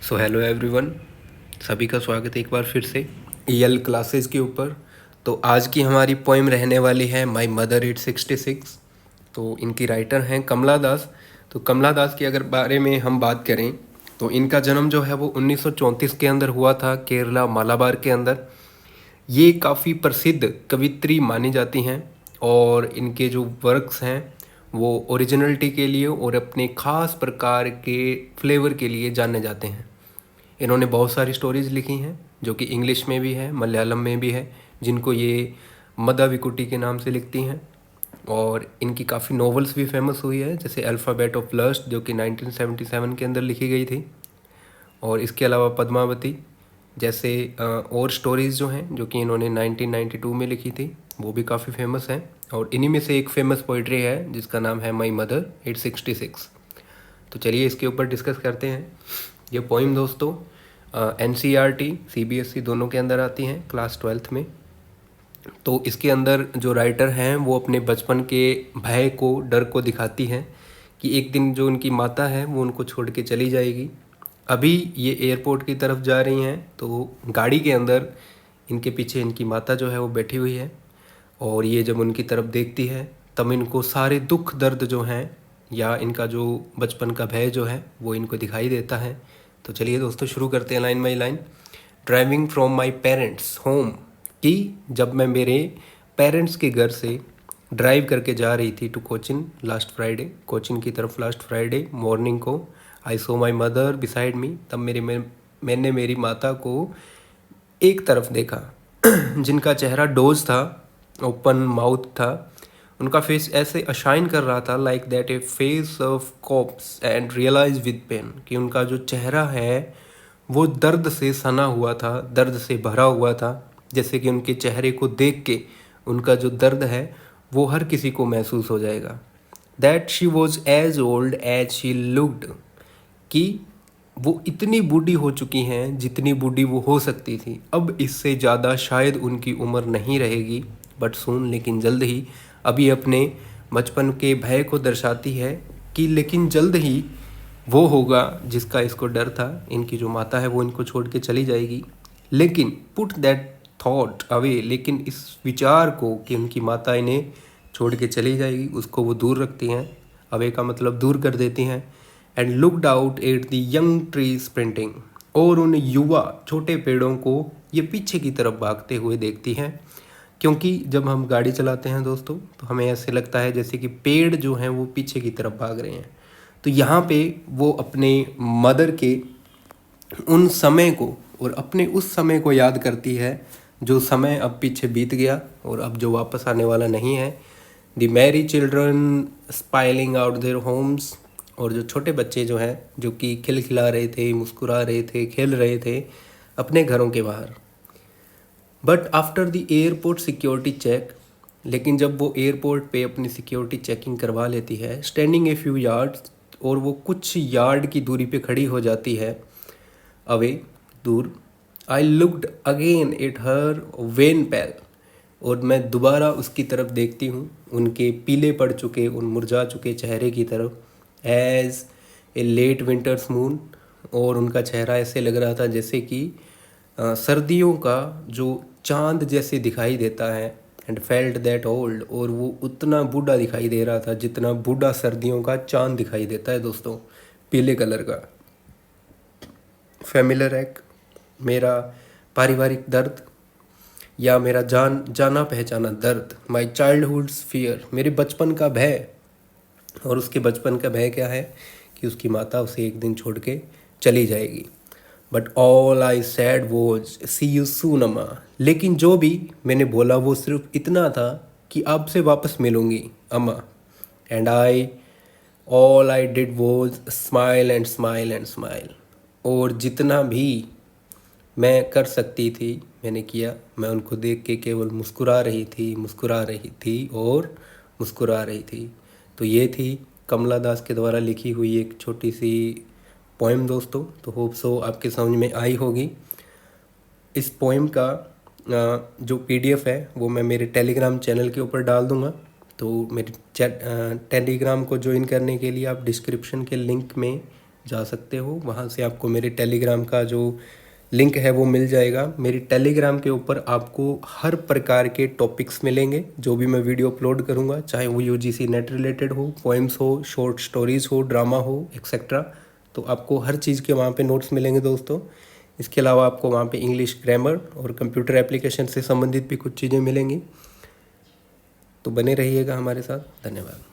So hello everyone, सभी का स्वागत है एक बार फिर से ईएल क्लासेस के ऊपर। तो आज की हमारी पोइम रहने वाली है माय मदर 866। तो इनकी राइटर हैं कमला दास। तो कमला दास के अगर बारे में हम बात करें तो इनका जन्म जो है वो 1934 के अंदर हुआ था, केरला मालाबार के अंदर। ये काफ़ी प्रसिद्ध कवित्री मानी जाती हैं और इनके जो वर्क्स हैं वो ओरिजिनलिटी के लिए और अपने ख़ास प्रकार के फ्लेवर के लिए जाने जाते हैं। इन्होंने बहुत सारी स्टोरीज़ लिखी हैं जो कि इंग्लिश में भी है, मलयालम में भी है, जिनको ये मदा विकुटी के नाम से लिखती हैं। और इनकी काफ़ी नॉवेल्स भी फेमस हुई है, जैसे अल्फ़ाबेट ऑफ लस्ट जो कि 1977 के अंदर लिखी गई थी। और इसके अलावा पद्मावती जैसे और स्टोरीज़ जो हैं जो कि इन्होंने 1992 में लिखी थी, वो भी काफ़ी फेमस हैं। और इन्हीं में से एक फेमस पोइट्री है जिसका नाम है माई मदर 866। तो चलिए इसके ऊपर डिस्कस करते हैं। ये पोइम दोस्तों NCERT CBSE दोनों के अंदर आती हैं क्लास 12th में। तो इसके अंदर जो राइटर हैं वो अपने बचपन के भय को, डर को दिखाती हैं कि एक दिन जो उनकी माता है वो उनको छोड़ के चली जाएगी। अभी ये एयरपोर्ट की तरफ जा रही हैं तो गाड़ी के अंदर इनके पीछे इनकी माता जो है वो बैठी हुई है। और ये जब उनकी तरफ देखती है तब इनको सारे दुख दर्द जो हैं या इनका जो बचपन का भय जो है वो इनको दिखाई देता है। तो चलिए दोस्तों शुरू करते हैं line by line. Driving from my parents home, कि जब मैं मेरे पेरेंट्स के घर से ड्राइव करके जा रही थी to Cochin last Friday, Cochin की तरफ लास्ट फ्राइडे मॉर्निंग को, आई सो माई मदर बिसाइड मी, तब मैंने मेरी माता को एक तरफ देखा जिनका चेहरा डोज था, ओपन माउथ था। उनका फेस ऐसे अशाइन कर रहा था like that a face of cops and realize with pain, कि उनका जो चेहरा है वो दर्द से सना हुआ था, दर्द से भरा हुआ था। जैसे कि उनके चेहरे को देख के उनका जो दर्द है वो हर किसी को महसूस हो जाएगा। That she was as old as she looked, कि वो इतनी बूढ़ी हो चुकी हैं जितनी बूढ़ी वो हो सकती थी। अब इससे ज़्यादा शायद उनकी उम्र नहीं रहेगी, बट सून, लेकिन जल्द ही। अभी अपने बचपन के भय को दर्शाती है कि लेकिन जल्द ही वो होगा जिसका इसको डर था। इनकी जो माता है वो इनको छोड़ के चली जाएगी। लेकिन पुट दैट थॉट अवे, लेकिन इस विचार को कि उनकी माता इन्हें छोड़ के चली जाएगी उसको वो दूर रखती हैं। अवे का मतलब दूर कर देती हैं। And looked out at the young tree sprinting, और उन युवा छोटे पेड़ों को ये पीछे की तरफ भागते हुए देखती हैं। क्योंकि जब हम गाड़ी चलाते हैं दोस्तों तो हमें ऐसे लगता है जैसे कि पेड़ जो हैं वो पीछे की तरफ भाग रहे हैं। तो यहाँ पे वो अपने मदर के उन समय को और अपने उस समय को याद करती है जो समय अब पीछे बीत गया और अब जो वापस आने वाला नहीं है। The Mary children spoiling out their homes, और जो छोटे बच्चे जो हैं जो कि खिलखिला रहे थे, मुस्कुरा रहे थे, खेल रहे थे अपने घरों के बाहर। But after the airport security check, लेकिन जब वो एयरपोर्ट पे अपनी सिक्योरिटी चेकिंग करवा लेती है, स्टैंडिंग ए फ्यू यार्ड्स, और वो कुछ यार्ड की दूरी पे खड़ी हो जाती है, अवे, दूर। I looked again at her wan pale, और मैं दोबारा उसकी तरफ देखती हूँ, उनके पीले पड़ चुके, उन मुरझा चुके चेहरे की तरफ। As a late winter's moon, और उनका चेहरा ऐसे लग रहा था जैसे कि सर्दियों का जो चांद जैसे दिखाई देता है। एंड फेल्ट दैट ओल्ड, और वो उतना बूढ़ा दिखाई दे रहा था जितना बूढ़ा सर्दियों का चांद दिखाई देता है दोस्तों, पीले कलर का। फेमिलर एक, मेरा पारिवारिक दर्द या मेरा जाना पहचाना दर्द। माई चाइल्डहुड्स फियर, मेरे बचपन का भय। और उसके बचपन का भय क्या है कि उसकी माता उसे एक दिन छोड़ के चली जाएगी। But all I said was see you soon अम्मा, लेकिन जो भी मैंने बोला वो सिर्फ इतना था कि आपसे वापस मिलूंगी अम्मा। And all I did was smile and smile and smile, और जितना भी मैं कर सकती थी मैंने किया। मैं उनको देख के केवल मुस्कुरा रही थी, मुस्कुरा रही थी और मुस्कुरा रही थी। तो ये थी कमला दास के द्वारा लिखी हुई एक छोटी सी पोएम दोस्तों। तो होप सो आपके समझ में आई होगी। इस पोएम का जो PDF है वो मैं मेरे टेलीग्राम चैनल के ऊपर डाल दूँगा। तो मेरे टेलीग्राम को ज्वाइन करने के लिए आप डिस्क्रिप्शन के लिंक में जा सकते हो। वहाँ से आपको मेरे टेलीग्राम का जो लिंक है वो मिल जाएगा। मेरी टेलीग्राम के ऊपर आपको हर प्रकार के टॉपिक्स मिलेंगे, जो भी मैं वीडियो अपलोड करूँगा, चाहे वो यूजीसी नेट रिलेटेड हो, पोएम्स हो, शॉर्ट स्टोरीज़ हो, ड्रामा हो, एक्सेट्रा। तो आपको हर चीज़ के वहाँ पे नोट्स मिलेंगे दोस्तों। इसके अलावा आपको वहाँ पे इंग्लिश ग्रामर और कंप्यूटर एप्लीकेशन से संबंधित भी कुछ चीज़ें मिलेंगी। तो बने रहिएगा हमारे साथ। धन्यवाद।